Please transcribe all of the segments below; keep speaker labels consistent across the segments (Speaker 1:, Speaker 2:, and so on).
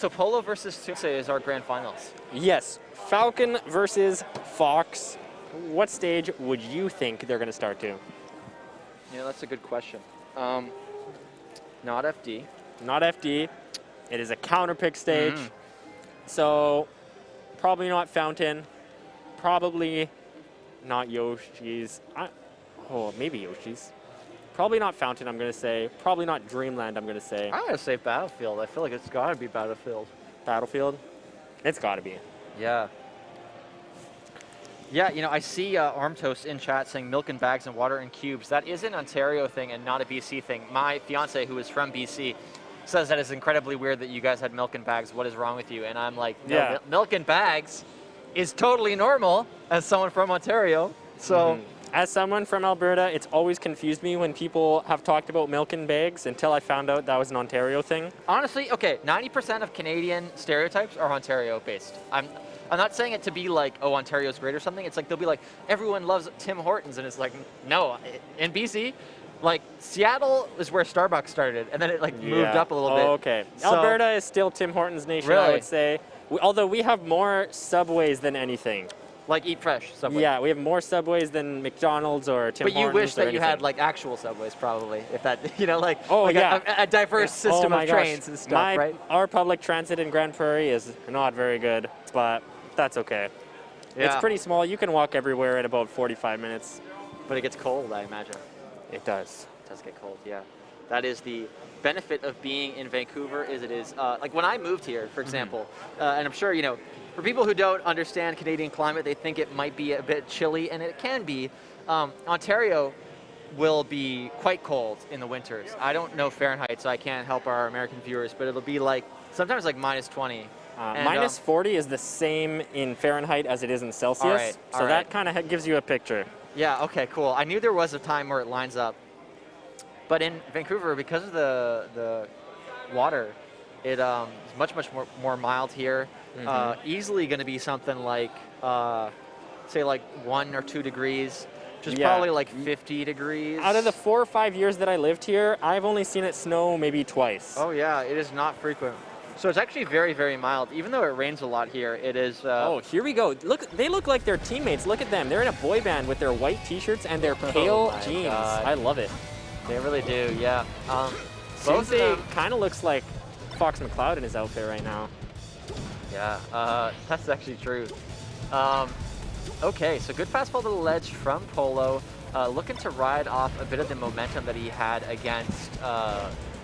Speaker 1: So Polo versus Soonsay is our grand finals.
Speaker 2: Yes, Falcon versus Fox. What stage would you think they're going to start to?
Speaker 1: Yeah, that's a good question. Not FD.
Speaker 2: Not FD. It is a counter pick stage. So probably not Fountain. Probably not Yoshi's. Maybe Yoshi's. Probably not Fountain, I'm going to say. Probably not Dreamland, I'm going to say.
Speaker 1: I'm going to say Battlefield. I feel like it's got to be Battlefield.
Speaker 2: Battlefield? It's got to be.
Speaker 1: Yeah. Yeah, you know, I see Armtoast in chat saying milk and bags and water and cubes. That is an Ontario thing and not a BC thing. My fiance, who is from BC, says that it's incredibly weird that you guys had milk and bags. What is wrong with you? And I'm like, no,
Speaker 2: yeah.
Speaker 1: Milk and bags is totally normal as someone from Ontario. So.
Speaker 2: As someone from Alberta, it's always confused me when people have talked about milk and bags until I found out that was an Ontario thing.
Speaker 1: Honestly, okay, 90% of Canadian stereotypes are Ontario-based. I'm not saying it to be like, oh, Ontario's great or something. It's like they'll be like, everyone loves Tim Hortons, and it's like, no, in BC, like Seattle is where Starbucks started, and then it like moved up a little bit.
Speaker 2: Okay,
Speaker 1: So,
Speaker 2: Alberta is still Tim Hortons nation,
Speaker 1: Really?
Speaker 2: I would say. Although we have more Subways than anything.
Speaker 1: like Eat Fresh Subway.
Speaker 2: Yeah, we have more Subways than McDonald's or Tim Hortons.
Speaker 1: But you wish
Speaker 2: or
Speaker 1: that you had
Speaker 2: anything.
Speaker 1: like actual Subways, probably, if that, you know, like,
Speaker 2: Oh,
Speaker 1: like
Speaker 2: yeah.
Speaker 1: a diverse system
Speaker 2: my
Speaker 1: of
Speaker 2: gosh.
Speaker 1: trains and stuff, right?
Speaker 2: Our public transit in Grand Prairie is not very good, but that's okay.
Speaker 1: Yeah.
Speaker 2: It's pretty small. You can walk everywhere in about 45 minutes.
Speaker 1: But it gets cold, I imagine.
Speaker 2: It does.
Speaker 1: It does get cold, yeah. That is the benefit of being in Vancouver. Is it is like when I moved here, for example, and I'm sure you know, for people who don't understand Canadian climate, they think it might be a bit chilly, and it can be. Ontario will be quite cold in the winters. I don't know Fahrenheit, so I can't help our American viewers, but it'll be like sometimes like minus 20.
Speaker 2: Minus 40 is the same in Fahrenheit as it is in Celsius,
Speaker 1: All right,
Speaker 2: so
Speaker 1: all
Speaker 2: that
Speaker 1: right.
Speaker 2: kind of gives you a picture.
Speaker 1: Yeah, okay, cool. I knew there was a time where it lines up. But in Vancouver, because of the water, it is much more mild here. Easily going to be something like, say, like 1 or 2 degrees, which is probably like 50 degrees.
Speaker 2: Out of the 4 or 5 years that I lived here, I've only seen it snow maybe twice.
Speaker 1: Oh yeah, it is not frequent. So it's actually very, very mild. Even though it rains a lot here, it is...
Speaker 2: Oh, here we go. Look, they look like their teammates. Look at them. They're in a boy band with their white t-shirts and their pale jeans.
Speaker 1: God.
Speaker 2: I love it.
Speaker 1: They really do, yeah. Both of
Speaker 2: Soonsay
Speaker 1: them...
Speaker 2: kind of looks like Fox McCloud in his outfit right now.
Speaker 1: Yeah, that's actually true. Okay, so good fastball to the ledge from Polo. Looking to ride off a bit of the momentum that he had against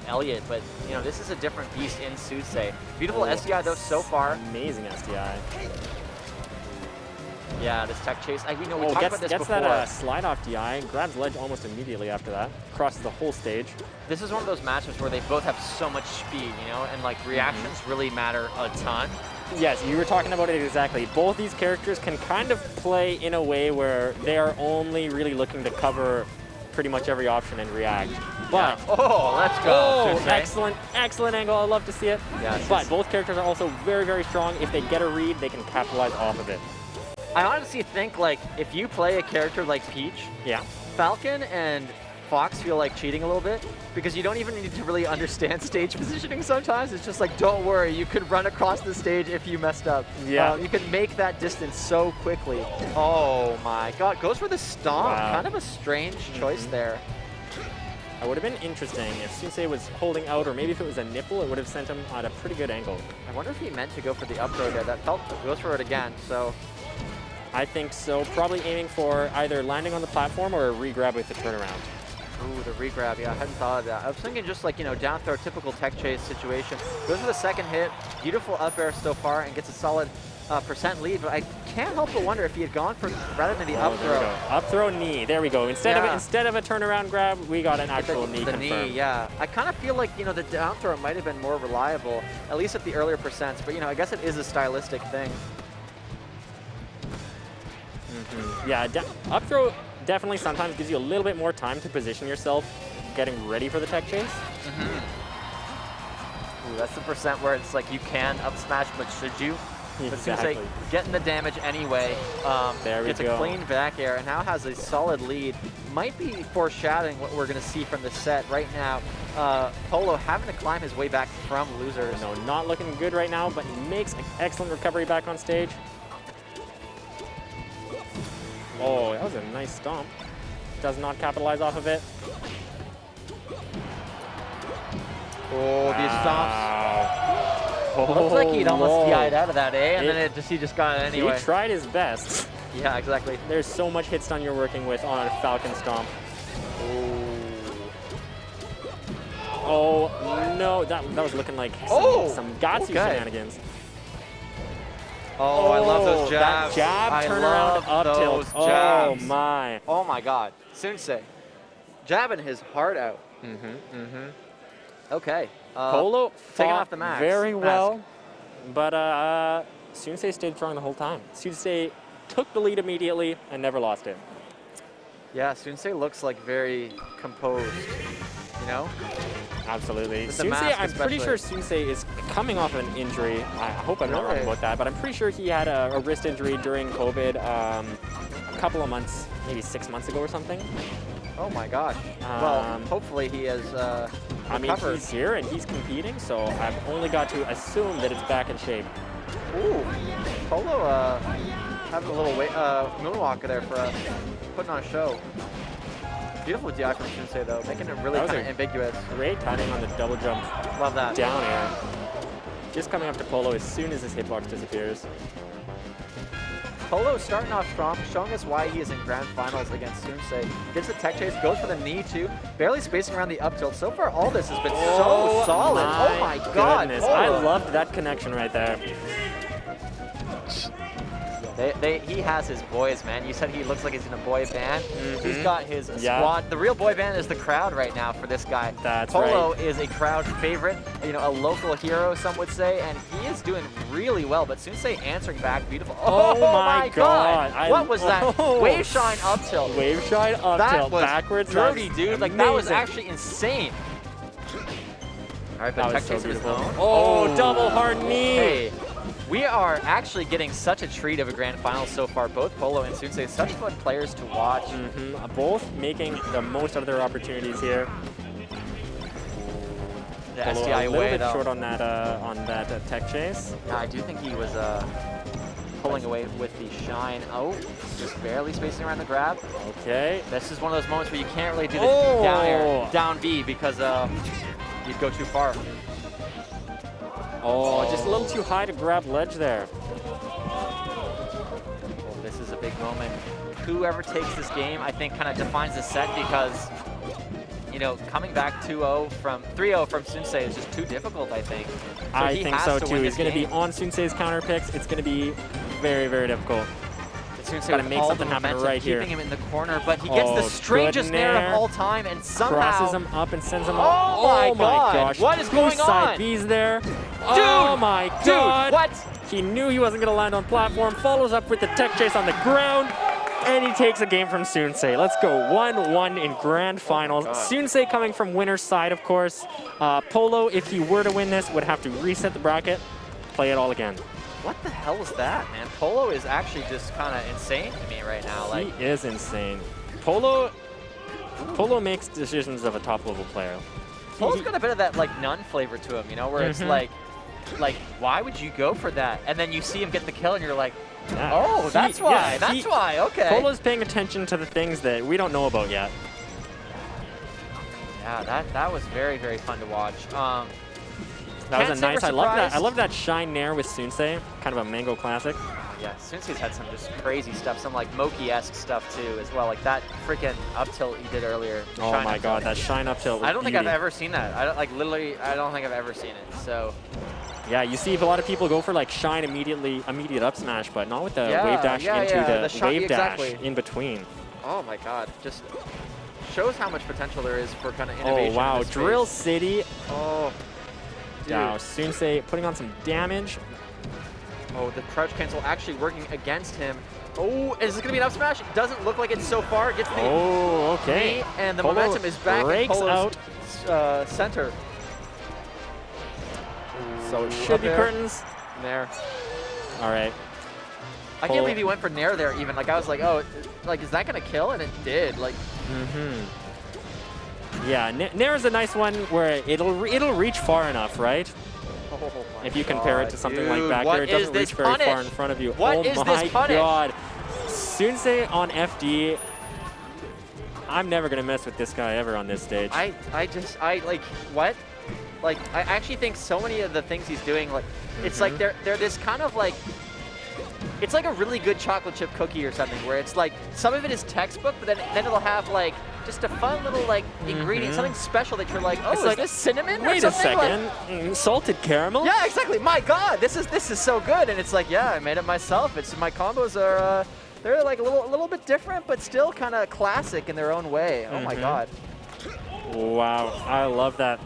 Speaker 1: Elliott, but you know, this is a different beast in Soonsay. Beautiful SDI though so far.
Speaker 2: Amazing SDI.
Speaker 1: Yeah, this tech chase. We know we talked
Speaker 2: gets
Speaker 1: about this
Speaker 2: gets
Speaker 1: before.
Speaker 2: that slide off DI, grabs ledge almost immediately after that, crosses the whole stage.
Speaker 1: This is one of those matches where they both have so much speed, you know, and like reactions really matter a ton.
Speaker 2: Yes, you were talking about it exactly. Both these characters can kind of play in a way where they are only really looking to cover pretty much every option and react. But
Speaker 1: oh, let's go.
Speaker 2: Excellent, excellent angle. I love to see it.
Speaker 1: Yeah,
Speaker 2: but both characters are also very, very strong. If they get a read, they can capitalize off of it.
Speaker 1: I honestly think like if you play a character like Peach, Falcon and Fox feel like cheating a little bit because you don't even need to really understand stage positioning sometimes. It's just like, don't worry, you could run across the stage if you messed up.
Speaker 2: Yeah.
Speaker 1: You can make that distance so quickly. Oh my God, goes for the stomp.
Speaker 2: Wow.
Speaker 1: Kind of a strange choice there.
Speaker 2: It would have been interesting if Soonsay was holding out, or maybe if it was a nipple, it would have sent him at a pretty good angle.
Speaker 1: I wonder if he meant to go for the up throw there. That felt goes for it again, so.
Speaker 2: I think so. Probably aiming for either landing on the platform or a re-grab with the turnaround.
Speaker 1: Ooh, the re-grab, yeah, I hadn't thought of that. I was thinking just like, you know, down throw, typical tech chase situation. Goes for the second hit, beautiful up air so far, and gets a solid percent lead, but I can't help but wonder if he had gone for, rather than the up throw.
Speaker 2: Up throw knee, there we go. Instead of a turnaround grab, we got an actual knee confirmed.
Speaker 1: The knee, yeah. I kind of feel like, you know, the down throw might have been more reliable, at least at the earlier percents, but, you know, I guess it is a stylistic thing.
Speaker 2: Yeah, up throw definitely sometimes gives you a little bit more time to position yourself getting ready for the tech chase.
Speaker 1: Ooh, that's the percent where it's like you can up smash, but should you? But
Speaker 2: Exactly.
Speaker 1: Soonsay getting the damage anyway.
Speaker 2: There we
Speaker 1: gets
Speaker 2: go.
Speaker 1: a clean back air and now has a solid lead. Might be foreshadowing what we're going to see from the set right now. Polo having to climb his way back from losers.
Speaker 2: No, not looking good right now, but he makes an excellent recovery back on stage. Oh, that was a nice stomp. Does not capitalize off of it.
Speaker 1: Oh, these stomps.
Speaker 2: Oh,
Speaker 1: Looks like he'd almost
Speaker 2: Lord.
Speaker 1: DI'd out of that, eh? And then he just got it anyway.
Speaker 2: He tried his best.
Speaker 1: Yeah, exactly.
Speaker 2: There's so much hit stun you're working with on a Falcon stomp. Oh, no, that was looking like some Gatsu shenanigans.
Speaker 1: Oh, I love those jabs.
Speaker 2: That jab turnaround up tilt. Oh, my.
Speaker 1: Oh, my God. Soonsay jabbing his heart out. Okay.
Speaker 2: Polo
Speaker 1: taking
Speaker 2: fought
Speaker 1: off the mask.
Speaker 2: very well, but Soonsay stayed strong the whole time. Soonsay took the lead immediately and never lost it.
Speaker 1: Yeah, Soonsay looks like very composed, you know?
Speaker 2: Absolutely.
Speaker 1: With the
Speaker 2: Soonsay,
Speaker 1: mask
Speaker 2: I'm pretty sure
Speaker 1: especially.
Speaker 2: Soonsay is coming off an injury. I hope I'm not wrong about that, but I'm pretty sure he had a wrist injury during COVID a couple of months, maybe 6 months ago or something.
Speaker 1: Oh my gosh. Well, hopefully he has
Speaker 2: I mean,
Speaker 1: recovered.
Speaker 2: he's here and he's competing, so I've only got to assume that it's back in shape.
Speaker 1: Ooh, Polo having a little moonwalker there for us, putting on a show. Beautiful DI from Soonsay though, making it really kind of ambiguous.
Speaker 2: Great timing on the double jump.
Speaker 1: Love that.
Speaker 2: Down air. Just coming up to Polo as soon as his hitbox disappears.
Speaker 1: Polo starting off strong, showing us why he is in grand finals against Soonsay. Gets the tech chase, goes for the knee too, barely spacing around the up tilt. So far, all this has been so solid. Oh my God.
Speaker 2: Goodness.
Speaker 1: Polo.
Speaker 2: I loved that connection right there.
Speaker 1: He has his boys, man. You said he looks like he's in a boy band. He's got his
Speaker 2: Yeah.
Speaker 1: squad. The real boy band is the crowd right now for this guy.
Speaker 2: That's
Speaker 1: Polo
Speaker 2: right.
Speaker 1: is a crowd favorite, you know, a local hero, some would say, and he is doing really well. But Soonsay answering back, beautiful.
Speaker 2: Oh my God.
Speaker 1: What was that? Wave shine up tilt.
Speaker 2: Wave shine up
Speaker 1: That
Speaker 2: tilt
Speaker 1: was
Speaker 2: backwards.
Speaker 1: dirty,
Speaker 2: That's
Speaker 1: dude. Like that was
Speaker 2: amazing.
Speaker 1: actually insane. All right, but
Speaker 2: That
Speaker 1: tech
Speaker 2: was so
Speaker 1: chase of his
Speaker 2: beautiful.
Speaker 1: own.
Speaker 2: Oh, double hard knee.
Speaker 1: Hey, we are actually getting such a treat of a grand final so far. Both Polo and Soonsay, such fun players to watch.
Speaker 2: Both making the most out of their opportunities here.
Speaker 1: The
Speaker 2: Polo
Speaker 1: SDI
Speaker 2: a little
Speaker 1: away
Speaker 2: bit
Speaker 1: though.
Speaker 2: short on that tech chase.
Speaker 1: Yeah, I do think he was pulling away with the shine. Oh, just barely spacing around the grab.
Speaker 2: Okay.
Speaker 1: This is one of those moments where you can't really do the down air, down B because you'd go too far.
Speaker 2: Oh, just a little too high to grab ledge there.
Speaker 1: Well, this is a big moment. Whoever takes this game, I think, kind of defines the set because, you know, coming back 2-0 from 3-0 from Soonsay is just too difficult, I think. So
Speaker 2: I
Speaker 1: he
Speaker 2: think
Speaker 1: has
Speaker 2: so
Speaker 1: to
Speaker 2: too.
Speaker 1: win
Speaker 2: He's
Speaker 1: this
Speaker 2: going to be
Speaker 1: game.
Speaker 2: on Soonsay's counter picks. It's going to be very, very difficult.
Speaker 1: Soonsay
Speaker 2: Gotta
Speaker 1: with
Speaker 2: make
Speaker 1: all
Speaker 2: something
Speaker 1: the
Speaker 2: happen
Speaker 1: momentum,
Speaker 2: right here.
Speaker 1: keeping him in the corner, but he gets the
Speaker 2: Oh,
Speaker 1: strangest
Speaker 2: good
Speaker 1: nair of
Speaker 2: nair.
Speaker 1: all time, and somehow
Speaker 2: Crosses him up and sends him
Speaker 1: Oh
Speaker 2: up.
Speaker 1: my
Speaker 2: Oh my
Speaker 1: God.
Speaker 2: gosh.
Speaker 1: What is
Speaker 2: Two
Speaker 1: going
Speaker 2: side
Speaker 1: on?
Speaker 2: Bs there. Oh my God.
Speaker 1: Dude, what?
Speaker 2: He knew he wasn't going to land on platform. Follows up with the tech chase on the ground. And he takes a game from Soonsay. Let's go 1-1 in grand finals. Soonsay coming from winner's side, of course. Polo, if he were to win this, would have to reset the bracket, play it all again.
Speaker 1: What the hell is that, man? Polo is actually just kind of insane to me right now. Like,
Speaker 2: He is insane. Polo makes decisions of a top-level player.
Speaker 1: Polo's got a bit of that like nun flavor to him, you know, where it's like, why would you go for that? And then you see him get the kill, and you're like,
Speaker 2: Yeah.
Speaker 1: oh, that's why. That's why. Okay.
Speaker 2: Polo's paying attention to the things that we don't know about yet.
Speaker 1: Yeah, that was very, very fun to watch.
Speaker 2: That was
Speaker 1: Can't
Speaker 2: a
Speaker 1: say
Speaker 2: nice.
Speaker 1: we're
Speaker 2: I love that. I
Speaker 1: surprised.
Speaker 2: love that shine nair with Soonsay. Kind of a mango classic.
Speaker 1: Yeah, Soonsay's had some just crazy stuff, some like Moki-esque stuff too, as well. Like that freaking up tilt he did earlier. the
Speaker 2: Oh
Speaker 1: shine
Speaker 2: my
Speaker 1: up
Speaker 2: God,
Speaker 1: tilt.
Speaker 2: that shine up tilt. Was
Speaker 1: I don't think I've
Speaker 2: beauty.
Speaker 1: ever seen that. I don't I don't think I've ever seen it. So
Speaker 2: Yeah, you see a lot of people go for like shine immediate up smash, but not with the
Speaker 1: Yeah,
Speaker 2: wave dash
Speaker 1: yeah,
Speaker 2: into
Speaker 1: yeah,
Speaker 2: the
Speaker 1: the
Speaker 2: wave dash
Speaker 1: exactly.
Speaker 2: in between.
Speaker 1: oh my God, just shows how much potential there is for kind of
Speaker 2: Oh
Speaker 1: innovation.
Speaker 2: wow,
Speaker 1: in this
Speaker 2: Drill
Speaker 1: space.
Speaker 2: City.
Speaker 1: Oh, dude.
Speaker 2: Now Soonsay putting on some damage.
Speaker 1: Oh, the crouch cancel actually working against him. Oh, is this gonna be an up smash? It doesn't look like it so far. It gets the
Speaker 2: Oh, okay.
Speaker 1: knee, and the
Speaker 2: Polo
Speaker 1: momentum is back in
Speaker 2: breaks
Speaker 1: Polo's
Speaker 2: out.
Speaker 1: center.
Speaker 2: So it
Speaker 1: Ooh,
Speaker 2: should
Speaker 1: up
Speaker 2: be
Speaker 1: air.
Speaker 2: curtains.
Speaker 1: There.
Speaker 2: All right.
Speaker 1: I can't believe he went for Nair there even. Like, I was like, oh, like, is that going to kill? And it did. Like,
Speaker 2: Yeah, Nair is a nice one where it'll reach far enough, right?
Speaker 1: oh my
Speaker 2: If you compare it to something like
Speaker 1: dude,
Speaker 2: back
Speaker 1: what
Speaker 2: here, it doesn't
Speaker 1: is
Speaker 2: reach
Speaker 1: this
Speaker 2: very
Speaker 1: punish?
Speaker 2: far in front of you.
Speaker 1: What
Speaker 2: oh
Speaker 1: is
Speaker 2: my
Speaker 1: this punish?
Speaker 2: god. Soonsay on FD. I'm never going to mess with this guy ever on this stage.
Speaker 1: I like, what? Like, I actually think so many of the things he's doing, like, it's like they're this kind of like, it's like a really good chocolate chip cookie or something, where it's like, some of it is textbook, but then it'll have like, just a fun little like ingredient, something special that you're like, oh,
Speaker 2: It's
Speaker 1: is
Speaker 2: like,
Speaker 1: this cinnamon or
Speaker 2: Wait a
Speaker 1: something?
Speaker 2: second.
Speaker 1: Like,
Speaker 2: Salted caramel?
Speaker 1: yeah, exactly. My God, this is so good. And it's like, yeah, I made it myself. It's my combos are they're like a little bit different, but still kind of classic in their own way. Oh my God.
Speaker 2: Wow, I love that.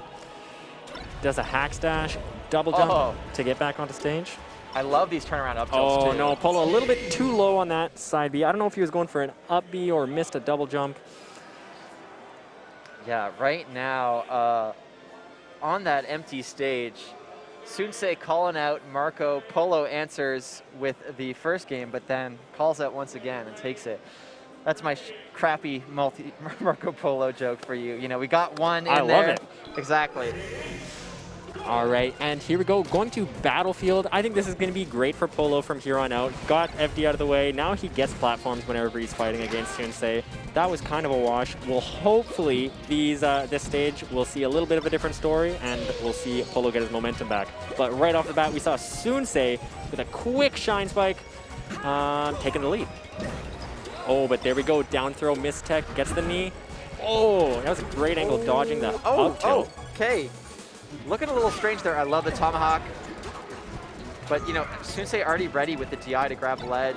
Speaker 2: Does a hack stash, double jump to get back onto stage.
Speaker 1: I love these turnaround up tilts
Speaker 2: Oh
Speaker 1: too.
Speaker 2: no, Polo a little bit too low on that side B. I don't know if he was going for an up B or missed a double jump.
Speaker 1: Yeah, right now, on that empty stage, Soonsay calling out Marco. Polo answers with the first game, but then calls out once again and takes it. That's my crappy Marco Polo joke for you. You know, we got one in
Speaker 2: I
Speaker 1: there.
Speaker 2: love it.
Speaker 1: Exactly.
Speaker 2: All right, and here we go, going to Battlefield. I think this is going to be great for Polo from here on out. Got FD out of the way. Now he gets platforms whenever he's fighting against Soonsay. That was kind of a wash. Well, hopefully this stage we'll see a little bit of a different story, and we'll see Polo get his momentum back. But right off the bat, we saw Soonsay with a quick shine spike, taking the lead. Oh, but there we go. Down throw, mistech, gets the knee. Oh, that was a great angle, dodging the up tilt.
Speaker 1: Okay. Looking a little strange there. I love the tomahawk. But, you know, Soonsay already ready with the DI to grab ledge.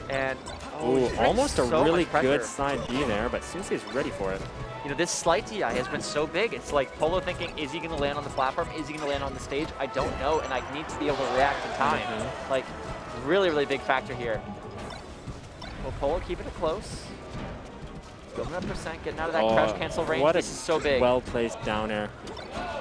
Speaker 1: And
Speaker 2: almost a
Speaker 1: so
Speaker 2: really
Speaker 1: much pressure.
Speaker 2: good side B there, but Soonsay's ready for it.
Speaker 1: You know, this slight DI has been so big. It's like Polo thinking, is he going to land on the platform? Is he going to land on the stage? I don't know, and I need to be able to react in time. Like, really, really big factor here. Well, Polo keeping it close. Building up percent, getting out of that crouch cancel range. This is so big.
Speaker 2: Well-placed down air.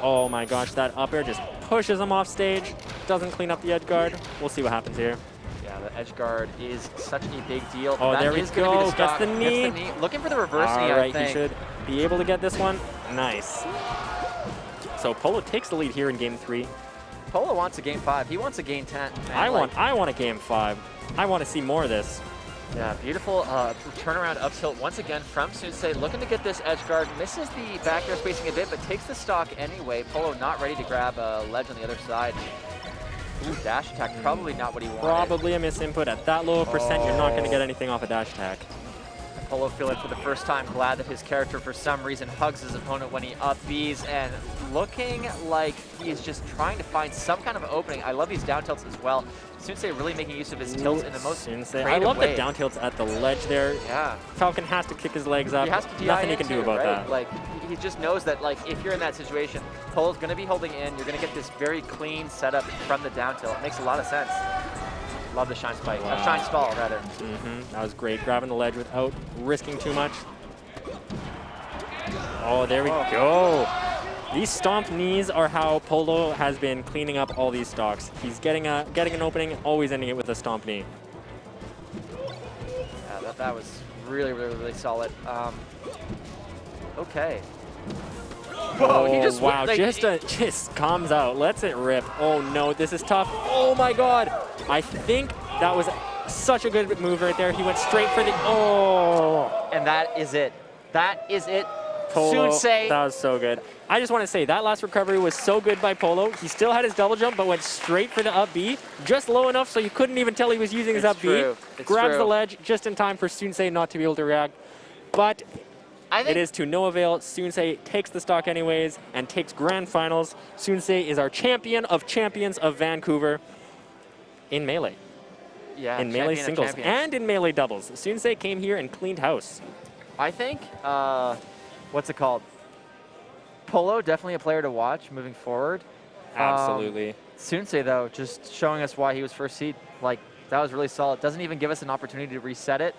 Speaker 2: Oh my gosh, that up air just pushes him off stage. Doesn't clean up the edge guard. We'll see what happens here.
Speaker 1: Yeah, the edge guard is such a big deal.
Speaker 2: Oh, there we go. Gets the knee.
Speaker 1: Looking for the reverse knee,
Speaker 2: All right,
Speaker 1: I think.
Speaker 2: he should be able to get this one. Nice. So Polo takes the lead here in game 3.
Speaker 1: Polo wants a game 5. He wants a game 10. Man,
Speaker 2: I want a game 5. I want to see more of this.
Speaker 1: Yeah, beautiful turnaround up tilt once again from Soonsay, looking to get this edge guard. Misses the back air spacing a bit, but takes the stock anyway. Polo not ready to grab a ledge on the other side. Ooh, dash attack, probably not what he wanted.
Speaker 2: Probably a misinput. At that low percent, you're not going to get anything off a dash attack.
Speaker 1: Polo feeling for the first time glad that his character for some reason hugs his opponent when he up Bs, and looking like he is just trying to find some kind of opening. I love these down tilts as well. Soonsay really making use of his tilts in the most creative
Speaker 2: I love
Speaker 1: way.
Speaker 2: the down tilts at the ledge there.
Speaker 1: Yeah.
Speaker 2: Falcon has to kick his legs up.
Speaker 1: He has to DI
Speaker 2: Nothing he can do
Speaker 1: too,
Speaker 2: about
Speaker 1: right?
Speaker 2: that.
Speaker 1: Like, he just knows that, like, if you're in that situation, Polo's going to be holding in. You're going to get this very clean setup from the down tilt. It makes a lot of sense. Love the shine spike.
Speaker 2: Wow.
Speaker 1: Shine stall, rather.
Speaker 2: That was great. Grabbing the ledge without risking too much. Oh, there we go. These stomp knees are how Polo has been cleaning up all these stocks. He's getting an opening, always ending it with a stomp knee.
Speaker 1: Yeah, that was really, really, really solid. Okay. Whoa, he just
Speaker 2: wow,
Speaker 1: like,
Speaker 2: just comes out, lets it rip. Oh no, this is tough. Oh my god. I think that was such a good move right there. He went straight for the,
Speaker 1: And that is it. That is it.
Speaker 2: Polo,
Speaker 1: Soonsay.
Speaker 2: that was so good. I just want to say that last recovery was so good by Polo. He still had his double jump, but went straight for the up B, just low enough so you couldn't even tell he was using his up B. Grabs the ledge just in time for Soonsay not to be able to react. But it is to no avail. Soonsay takes the stock anyways and takes grand finals. Soonsay is our champion of champions of Vancouver in Melee.
Speaker 1: Yeah,
Speaker 2: in Melee singles and in Melee doubles. Soonsay came here and cleaned house.
Speaker 1: I think, what's it called? Polo, definitely a player to watch moving forward.
Speaker 2: Absolutely.
Speaker 1: Soonsay, though, just showing us why he was first seed. Like, that was really solid. Doesn't even give us an opportunity to reset it.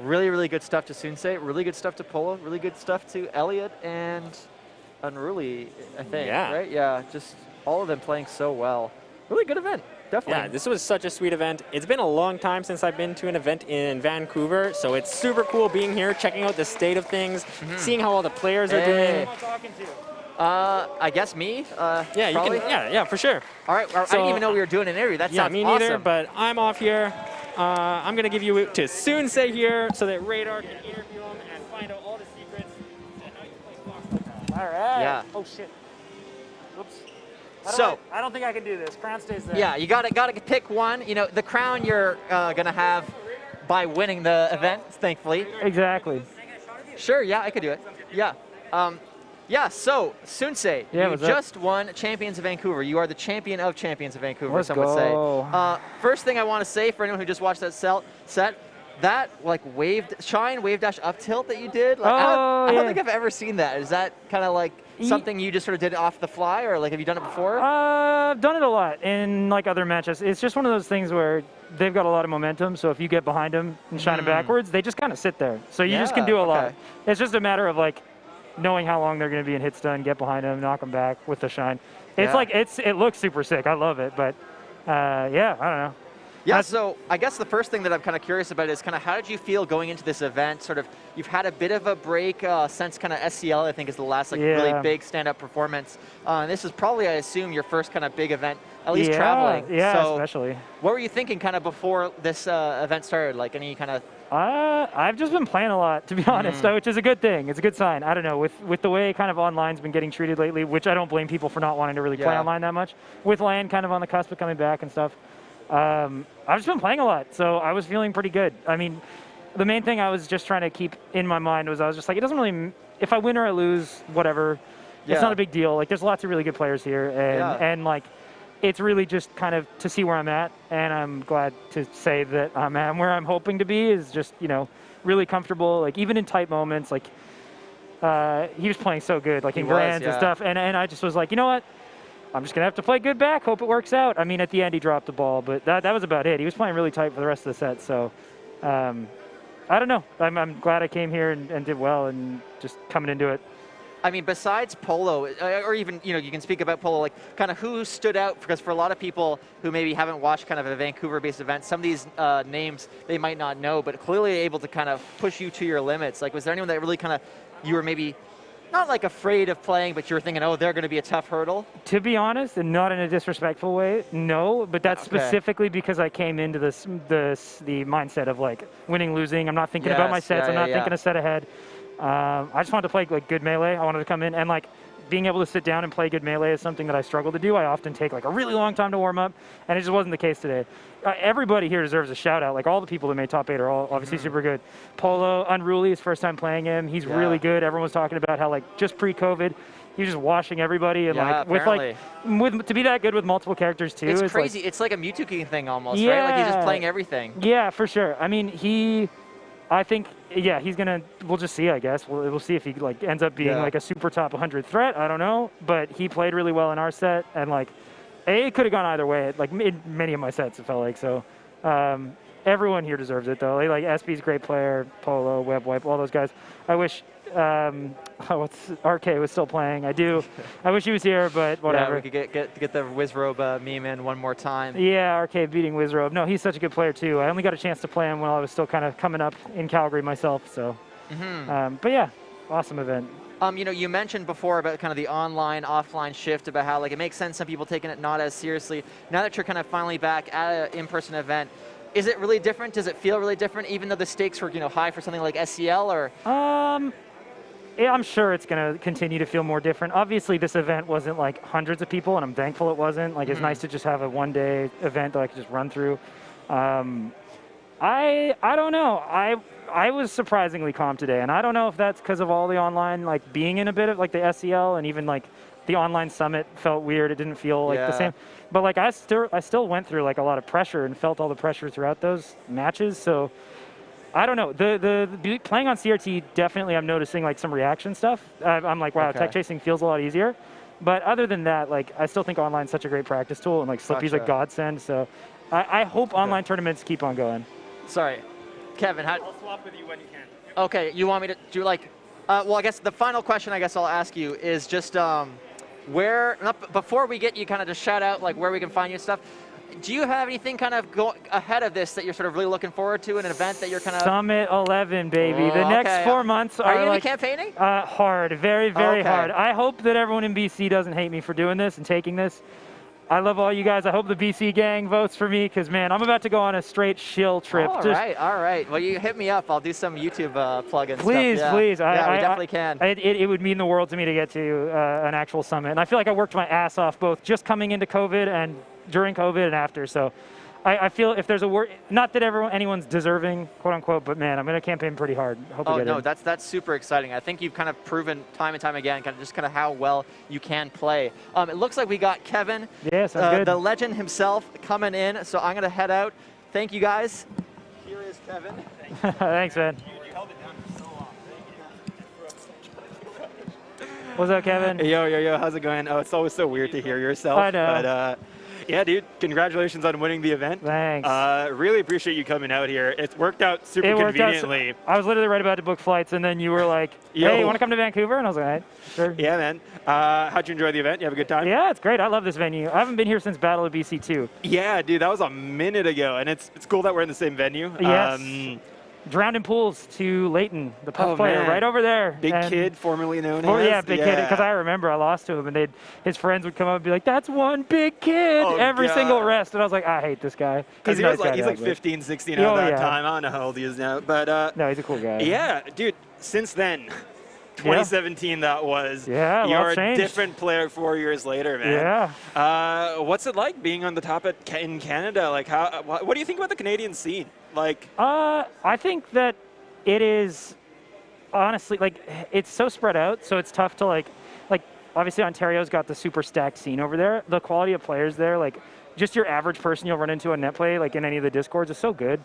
Speaker 1: Really, really good stuff to Soonsay. Really good stuff to Polo. Really good stuff to Elliot and Unruly, I think.
Speaker 2: Yeah.
Speaker 1: Right? Yeah, just all of them playing so well. really good event. Definitely.
Speaker 2: Yeah, this was such a sweet event. It's been a long time since I've been to an event in Vancouver, so it's super cool being here, checking out the state of things, seeing how all the players are doing.
Speaker 1: I guess me.
Speaker 2: Yeah, you
Speaker 1: probably?
Speaker 2: can. Yeah, for sure.
Speaker 1: All right. I didn't even know we were doing an interview. That
Speaker 2: Yeah,
Speaker 1: sounds
Speaker 2: me neither.
Speaker 1: awesome.
Speaker 2: But I'm off here. I'm gonna give you to Soonsay here, so that Radar can interview him and find out all the secrets and how you play Fox like that. All right.
Speaker 1: Yeah.
Speaker 2: Oh shit. Whoops. I don't think I can do this. Crown stays there.
Speaker 1: Yeah, you gotta pick one. You know, the crown you're gonna have by winning the event, thankfully.
Speaker 3: Exactly.
Speaker 1: Sure. Yeah, I could do it. Yeah. Yeah. So Soonsay,
Speaker 3: Yeah,
Speaker 1: you just won Champions of Vancouver. You are the champion of Champions of Vancouver.
Speaker 3: Let's
Speaker 1: some would say.
Speaker 3: go.
Speaker 1: First thing I want to say for anyone who just watched that set. That like wave dash up tilt that you did, like, I don't think I've ever seen that. Is that kind of like something you just sort of did off the fly, or like have you done it before?
Speaker 3: I've done it a lot in like other matches. It's just one of those things where they've got a lot of momentum, so if you get behind them and shine it backwards, they just kind of sit there. So you just can do a lot. It's just a matter of like knowing how long they're going to be in hit stun, get behind them, knock them back with the shine. It's like it looks super sick. I love it, but yeah, I don't know.
Speaker 1: Yeah, so I guess the first thing that I'm kind of curious about is kind of how did you feel going into this event? Sort of, you've had a bit of a break since kind of SCL, I think is the last like really big stand-up performance. This is probably, I assume, your first kind of big event, at least traveling.
Speaker 3: Yeah,
Speaker 1: so
Speaker 3: especially.
Speaker 1: What were you thinking kind of before this event started? Like any kind of...
Speaker 3: I've just been playing a lot, to be honest, which is a good thing. It's a good sign. I don't know, with the way kind of online's been getting treated lately, which I don't blame people for not wanting to really play online that much, with LAN kind of on the cusp of coming back and stuff. I've just been playing a lot, so I was feeling pretty good. I mean, the main thing I was just trying to keep in my mind was I was just like, it doesn't really, if I win or I lose, whatever, it's not a big deal. Like, there's lots of really good players here, and like, it's really just kind of to see where I'm at, and I'm glad to say that I'm at where I'm hoping to be is just, you know, really comfortable, like, even in tight moments, like, he was playing so good, like, in grands and stuff, and I just was like, you know what? I'm just going to have to play good back, hope it works out. I mean, at the end, he dropped the ball, but that was about it. He was playing really tight for the rest of the set, so I don't know. I'm glad I came here and did well and just coming into it.
Speaker 1: I mean, besides Polo, or even, you know, you can speak about Polo, like kind of who stood out, because for a lot of people who maybe haven't watched kind of a Vancouver-based event, some of these names they might not know, but clearly able to kind of push you to your limits. Like, was there anyone that really kind of, you were maybe not like afraid of playing, but you were thinking, oh, they're going to be a tough hurdle?
Speaker 3: To be honest, and not in a disrespectful way, no. But that's specifically because I came into the mindset of like winning, losing. I'm not thinking about my sets. I'm not thinking a set ahead. I just wanted to play like good melee. I wanted to come in and like being able to sit down and play good melee is something that I struggle to do. I often take like a really long time to warm up, and it just wasn't the case today. Everybody here deserves a shout out. Like all the people that made top 8 are all obviously super good. Polo, Unruly, his first time playing him. He's really good. Everyone was talking about how like just pre-COVID, he was just washing everybody and like with to be that good with multiple characters too.
Speaker 1: It's crazy.
Speaker 3: Like,
Speaker 1: it's like a Mewtwo King thing almost, right? Like he's just playing everything.
Speaker 3: Yeah, for sure. I mean, I think, he's gonna. We'll just see, I guess. We'll see if he like ends up being like a super top 100 threat. I don't know, but he played really well in our set, and like, it could have gone either way. Like in many of my sets, it felt like so. Everyone here deserves it though. Like SB's a great player, Polo, Webwipe, all those guys. I wish RK was still playing. I do. I wish he was here, but whatever.
Speaker 1: Yeah, we could get the Wizrobe meme in one more time.
Speaker 3: Yeah, RK beating Wizrobe. No, he's such a good player too. I only got a chance to play him when I was still kind of coming up in Calgary myself. So, but yeah, awesome event.
Speaker 1: You know, you mentioned before about kind of the online, offline shift, about how like it makes sense some people taking it not as seriously. Now that you're kind of finally back at an in-person event, is it really different? Does it feel really different, even though the stakes were, you know, high for something like SCL? Or
Speaker 3: yeah, I'm sure it's going to continue to feel more different. Obviously, this event wasn't like hundreds of people, and I'm thankful it wasn't. Like, it's nice to just have a one-day event that I could just run through. I don't know. I was surprisingly calm today, and I don't know if that's because of all the online, like being in a bit of like the SCL, and even like the online summit felt weird. It didn't feel like the same. But like I still went through like a lot of pressure and felt all the pressure throughout those matches. So I don't know. The playing on CRT, definitely I'm noticing like some reaction stuff. I'm like, wow, tech chasing feels a lot easier. But other than that, like I still think online's such a great practice tool, and like Slippy's a godsend. So I hope online tournaments keep on going.
Speaker 1: Sorry, Kevin.
Speaker 2: I'll swap with you when you can.
Speaker 1: Okay, you want me to do like? Well, I guess the final question I guess I'll ask you is just before we get you kind of to shout out like where we can find you and stuff, do you have anything kind of ahead of this that you're sort of really looking forward to, an event that you're kind of...
Speaker 3: Summit 11, baby. The next 4 months
Speaker 1: are you
Speaker 3: like
Speaker 1: campaigning?
Speaker 3: Hard, very, very hard. I hope that everyone in BC doesn't hate me for doing this and taking this. I love all you guys. I hope the BC gang votes for me because, man, I'm about to go on a straight shill trip.
Speaker 1: All right. Well, you hit me up. I'll do some YouTube plugin
Speaker 3: please,
Speaker 1: stuff.
Speaker 3: Please.
Speaker 1: Yeah, we definitely can.
Speaker 3: It would mean the world to me to get to an actual summit. And I feel like I worked my ass off both just coming into COVID and during COVID and after. So I feel if there's a word, not that anyone's deserving, quote unquote, but man, I'm going to campaign pretty hard. Hope we get in.
Speaker 1: That's super exciting. I think you've kind of proven time and time again kind of how well you can play. It looks like we got Kevin, the legend himself, coming in. So I'm going to head out. Thank you guys. Here is Kevin.
Speaker 3: Thanks, man.
Speaker 1: You held it down for so long. Thank you.
Speaker 3: What's up, Kevin?
Speaker 4: Yo, how's it going? Oh, it's always so weird to hear yourself.
Speaker 3: I know.
Speaker 4: But, yeah, dude, congratulations on winning the event.
Speaker 3: Thanks.
Speaker 4: Really appreciate you coming out here. It worked out super conveniently.
Speaker 3: I was literally right about to book flights, and then you were like, hey, you want to come to Vancouver? And I was like, all right, sure.
Speaker 4: Yeah, man. How'd you enjoy the event? You have a good time?
Speaker 3: Yeah, it's great. I love this venue. I haven't been here since Battle of BC 2.
Speaker 4: Yeah, dude, that was a minute ago, and it's cool that we're in the same venue.
Speaker 3: Yes. Drowned in Pools to Leighton, the puck player,
Speaker 4: man.
Speaker 3: right over there.
Speaker 4: Big Kid, formerly known as.
Speaker 3: Yeah, Big Kid, because I remember I lost to him, and his friends would come up and be like, that's one Big Kid every single rest. And I was like, I hate this guy.
Speaker 4: Because he's like 15, 16 at that time. I don't know how old he is now. But
Speaker 3: no, he's a cool guy.
Speaker 4: Yeah, dude, since then, 2017 that was.
Speaker 3: Yeah,
Speaker 4: you're a different player 4 years later, man.
Speaker 3: Yeah.
Speaker 4: What's it like being on the top in Canada? Like, what do you think about the Canadian scene? Like,
Speaker 3: I think that it is honestly like it's so spread out, so it's tough to like obviously Ontario's got the super stacked scene over there. The quality of players there, like just your average person you'll run into on net play, like in any of the discords, is so good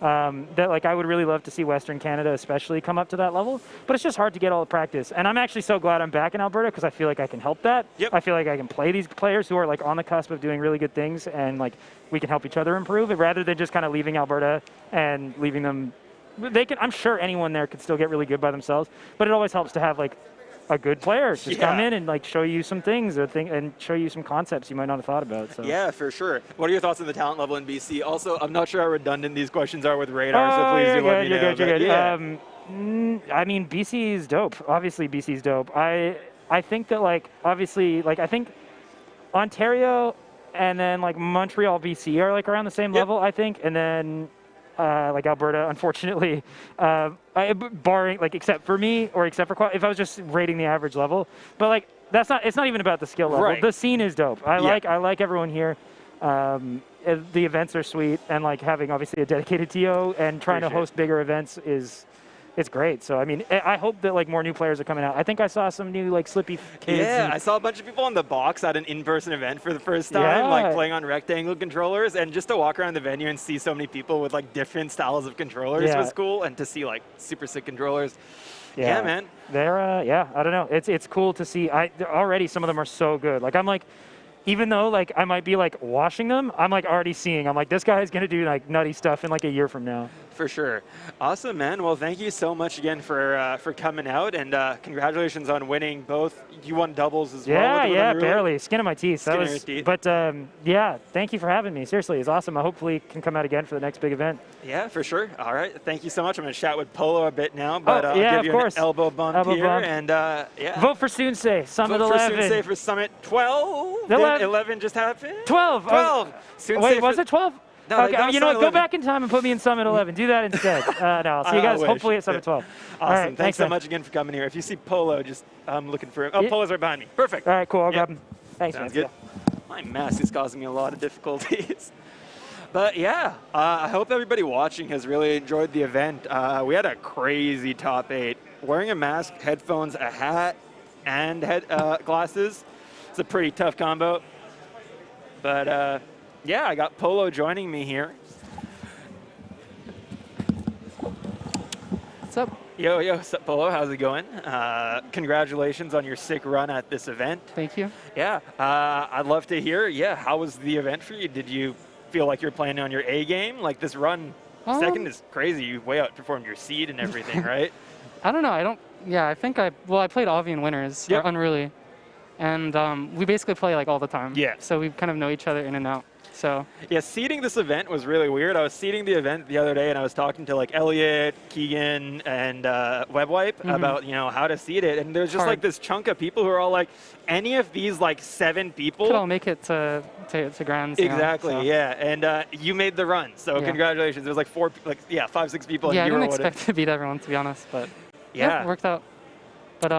Speaker 3: that like I would really love to see Western Canada especially come up to that level. But it's just hard to get all the practice. And I'm actually so glad I'm back in Alberta because I feel like I can help that.
Speaker 4: Yep.
Speaker 3: I feel like I can play these players who are like on the cusp of doing really good things, and like we can help each other improve rather than just kind of leaving Alberta and leaving them. I'm sure anyone there could still get really good by themselves, but it always helps to have like a good player just come in and like show you some things and show you some concepts you might not have thought about. So.
Speaker 4: Yeah, for sure. What are your thoughts on the talent level in BC? Also, I'm not sure how redundant these questions are with Radar, so please do let me know.
Speaker 3: You're good. I mean, BC is dope. Obviously, BC is dope. I think that like obviously like I think Ontario and then like Montreal, BC are like around the same level. I think, and then. Like Alberta, unfortunately, barring like except for me or except for if I was just rating the average level, but like it's not even about the skill level.
Speaker 4: Right.
Speaker 3: The scene is dope. I like everyone here. The events are sweet, and like having obviously a dedicated TO and trying to host bigger events it's great. So I mean, I hope that like more new players are coming out. I think I saw some new like Slippy kids.
Speaker 4: Yeah, I saw a bunch of people in the box at an in-person event for the first time, like playing on rectangle controllers, and just to walk around the venue and see so many people with like different styles of controllers was cool, and to see like super sick controllers. Yeah, man.
Speaker 3: They're I don't know. It's cool to see. Already some of them are so good. Like I'm like. Even though like I might be like washing them, I'm like already seeing. I'm like, this guy is gonna do like nutty stuff in like a year from now.
Speaker 4: For sure. Awesome, man. Well, thank you so much again for coming out, and congratulations on winning both. You won doubles as well.
Speaker 3: Yeah, barely. Skin of my teeth. But yeah, thank you for having me. Seriously, it's awesome. I hopefully can come out again for the next big event.
Speaker 4: Yeah, for sure. All right. Thank you so much. I'm gonna chat with Polo a bit now, but I'll give you an elbow bump here. And yeah.
Speaker 3: Vote for Soonsay. Summit 11.
Speaker 4: Vote for Soonsay for Summit 12. 11 just happened.
Speaker 3: 12.
Speaker 4: 12.
Speaker 3: Wait, was it 12?
Speaker 4: No,
Speaker 3: okay, you know what? Go back in time and put me in Summit 11. Do that instead. No, I'll see you guys hopefully at Summit 12.
Speaker 4: Awesome.
Speaker 3: All right,
Speaker 4: thanks so much again for coming here. If you see Polo, just I'm looking for him. Oh, Polo's right behind me. Perfect.
Speaker 3: All right, cool. I'll grab him. Thanks,
Speaker 4: Sounds
Speaker 3: man.
Speaker 4: good. My mask is causing me a lot of difficulties. But yeah, I hope everybody watching has really enjoyed the event. We had a crazy top 8. Wearing a mask, headphones, a hat, and glasses. It's a pretty tough combo. But yeah, I got Polo joining me here.
Speaker 5: What's up?
Speaker 4: Yo, what's up, Polo? How's it going? Congratulations on your sick run at this event.
Speaker 5: Thank you.
Speaker 4: Yeah, I'd love to hear. Yeah, how was the event for you? Did you feel like you're playing on your A game? Like this run, second is crazy. You way outperformed your seed and everything, right?
Speaker 5: I don't know. I think I played Avi in winners, or Unruly. and we basically play like all the time.
Speaker 4: Yeah.
Speaker 5: So we kind of know each other in and out. So
Speaker 4: Yeah, seeding this event was really weird. I was seeding the event the other day, and I was talking to like Elliot, Keegan, and WebWipe about how to seed it, and there's just
Speaker 5: Hard.
Speaker 4: like this chunk of people who are all like, any of these like 7 people
Speaker 5: could all make it to grands. you know,
Speaker 4: exactly,
Speaker 5: so.
Speaker 4: yeah, and you made the run, so
Speaker 5: Yeah.
Speaker 4: congratulations. There was like 5, 6 people,
Speaker 5: Yeah, I
Speaker 4: and you
Speaker 5: didn't
Speaker 4: were
Speaker 5: expect to beat everyone, to be honest, but
Speaker 4: Yeah.
Speaker 5: it worked out. But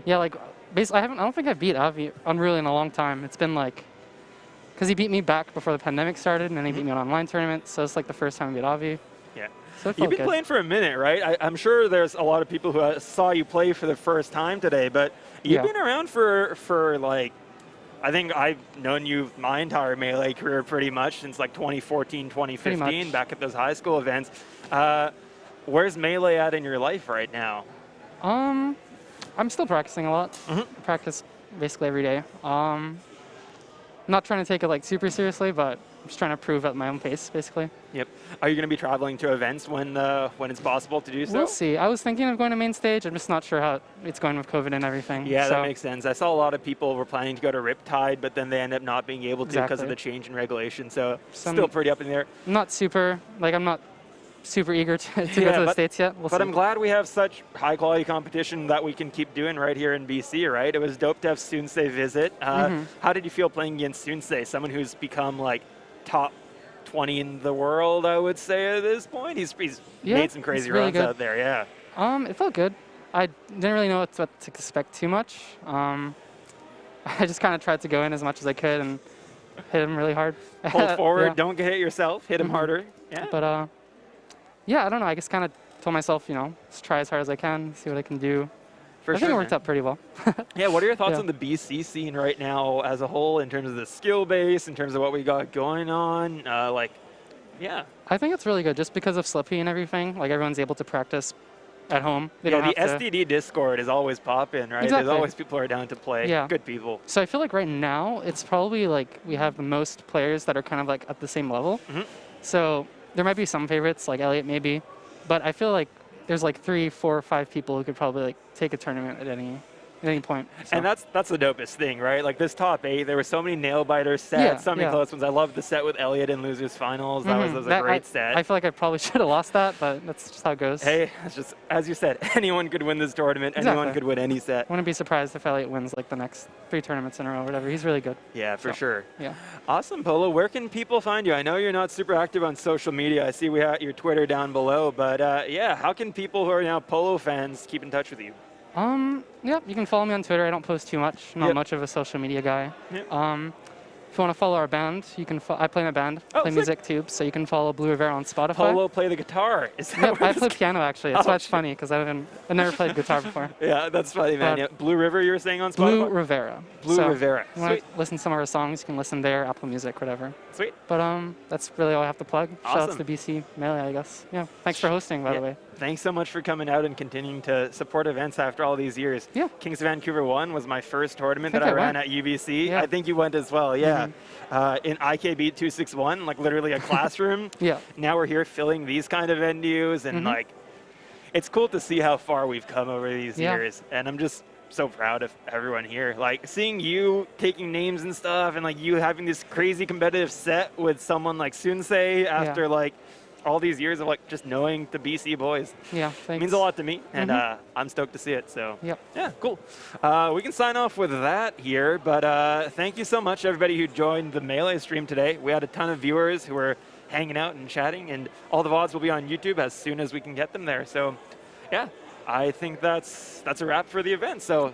Speaker 5: yeah, like basically, I don't think I beat Avi Unreal in a long time. It's been like, because he beat me back before the pandemic started, and then he beat me in an online tournament, so it's like the first time I beat Avi.
Speaker 4: Yeah.
Speaker 5: So it
Speaker 4: You've
Speaker 5: felt
Speaker 4: been
Speaker 5: good.
Speaker 4: playing for a minute, right? I'm sure there's a lot of people who saw you play for the first time today, but you've
Speaker 5: Yeah.
Speaker 4: been around for like, I think I've known you my entire Melee career pretty much since like 2014, 2015,
Speaker 5: much.
Speaker 4: back at those high school events. Where's Melee at in your life right now?
Speaker 5: I'm still practicing a lot. Practice basically every day. Not trying to take it like super seriously, but I'm just trying to prove at my own pace, basically.
Speaker 4: Yep. Are you going to be traveling to events when it's possible to do so?
Speaker 5: We'll see. I was thinking of going to main stage. I'm just not sure how it's going with COVID and everything.
Speaker 4: Yeah,
Speaker 5: so,
Speaker 4: that makes sense. I saw a lot of people were planning to go to Riptide, but then they end up not being able to because of
Speaker 5: Exactly.
Speaker 4: the change in regulation. So
Speaker 5: Some-
Speaker 4: still pretty up in the air.
Speaker 5: I'm not super eager to
Speaker 4: Yeah,
Speaker 5: go to the
Speaker 4: but-
Speaker 5: States yet. We'll
Speaker 4: But
Speaker 5: see.
Speaker 4: I'm glad we have such high quality competition that we can keep doing right here in BC, right? It was dope to have Soonsay visit. How did you feel playing against Soonsay, someone who's become like top 20 in the world, I would say at this point? He's
Speaker 5: Yeah,
Speaker 4: made some crazy
Speaker 5: he's really
Speaker 4: runs
Speaker 5: good.
Speaker 4: out there, yeah.
Speaker 5: It felt good. I didn't really know what to expect too much. I just kind of tried to go in as much as I could and hit him really hard.
Speaker 4: Hold forward,
Speaker 5: Yeah.
Speaker 4: don't get hit yourself, hit him harder. Yeah.
Speaker 5: But yeah, I don't know. I just kind of told myself, just try as hard as I can, see what I can do.
Speaker 4: For
Speaker 5: I think it
Speaker 4: sure,
Speaker 5: worked
Speaker 4: man.
Speaker 5: out pretty well.
Speaker 4: Yeah, what are your thoughts
Speaker 5: Yeah.
Speaker 4: on the BC scene right now as a whole in terms of the skill base, in terms of what we got going on? Yeah.
Speaker 5: I think it's really good just because of Slippy and everything. Like everyone's able to practice at home. They
Speaker 4: Yeah,
Speaker 5: don't
Speaker 4: the
Speaker 5: have to.
Speaker 4: SDD Discord is always popping, right?
Speaker 5: Exactly.
Speaker 4: There's always people who are down to play.
Speaker 5: Yeah.
Speaker 4: Good people.
Speaker 5: So I feel like right now it's probably like we have the most players that are kind of like at the same level. So there might be some favorites like Elliot maybe, but I feel like there's like 3, 4, 5 people who could probably like take a tournament at any point. So.
Speaker 4: And that's the dopest thing, right? Like this top 8, there were so many nail biter sets,
Speaker 5: Yeah,
Speaker 4: so many
Speaker 5: yeah.
Speaker 4: close ones. I loved the set with Elliot in Losers Finals. That was a
Speaker 5: That-
Speaker 4: great
Speaker 5: I
Speaker 4: set.
Speaker 5: feel like I probably should have lost that, but that's just how it goes.
Speaker 4: Hey, it's just as you said, anyone could win this tournament. Anyone
Speaker 5: Exactly.
Speaker 4: could win any set.
Speaker 5: I wouldn't be surprised if Elliot wins like the next 3 tournaments in a row or whatever. He's really good.
Speaker 4: Yeah, for
Speaker 5: So,
Speaker 4: sure.
Speaker 5: Yeah.
Speaker 4: Awesome, Polo. Where can people find you? I know you're not super active on social media. I see we have your Twitter down below, but yeah, how can people who are now Polo fans keep in touch with you?
Speaker 5: Yeah, you can follow me on Twitter. I don't post too much. I'm not
Speaker 4: Yep.
Speaker 5: much of a social media guy.
Speaker 4: Yep.
Speaker 5: If you want to follow our band, you can. I play in a band,
Speaker 4: Oh,
Speaker 5: play
Speaker 4: sick.
Speaker 5: music too. So you can follow Blue Rivera on Spotify.
Speaker 4: Polo play the guitar. Is that
Speaker 5: Yep,
Speaker 4: where
Speaker 5: I
Speaker 4: this
Speaker 5: play piano actually. That's
Speaker 4: Oh,
Speaker 5: why it's
Speaker 4: shit.
Speaker 5: funny because I've never played guitar before.
Speaker 4: Yeah, that's funny, man.
Speaker 5: But-
Speaker 4: Yeah. Blue River, you were saying on Spotify?
Speaker 5: Blue Rivera.
Speaker 4: Blue
Speaker 5: So,
Speaker 4: Rivera.
Speaker 5: If you want
Speaker 4: Sweet.
Speaker 5: to listen to some of our songs, you can listen there, Apple Music, whatever.
Speaker 4: Sweet.
Speaker 5: But that's really all I have to plug. Shout outs
Speaker 4: Awesome.
Speaker 5: to BC Melee, I guess. Yeah. Thanks for hosting, by
Speaker 4: Yeah.
Speaker 5: the way.
Speaker 4: Thanks so much for coming out and continuing to support events after all these years.
Speaker 5: Yeah.
Speaker 4: Kings of Vancouver 1 was my first tournament
Speaker 5: I
Speaker 4: that
Speaker 5: think
Speaker 4: I
Speaker 5: I
Speaker 4: ran
Speaker 5: went.
Speaker 4: at UBC.
Speaker 5: Yeah.
Speaker 4: I think you went as well, yeah. In IKB 261, like literally a classroom.
Speaker 5: Yeah.
Speaker 4: Now we're here filling these kind of venues, and like, it's cool to see how far we've come over these
Speaker 5: Yeah.
Speaker 4: years. And I'm just so proud of everyone here. Like seeing you taking names and stuff, and like you having this crazy competitive set with someone like Soonsay after like all these years of like just knowing the BC boys.
Speaker 5: Yeah.
Speaker 4: It
Speaker 5: Thanks.
Speaker 4: means a lot to me, and I'm stoked to see it. So
Speaker 5: Yep.
Speaker 4: yeah, cool. We can sign off with that here, but thank you so much, everybody who joined the Melee stream today. We had a ton of viewers who were hanging out and chatting, and all the VODs will be on YouTube as soon as we can get them there. So yeah, I think that's a wrap for the event. So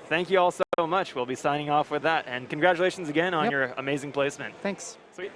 Speaker 4: thank you all so much. We'll be signing off with that, and congratulations again on
Speaker 5: Yep.
Speaker 4: your amazing placement.
Speaker 5: Thanks.
Speaker 4: Sweet.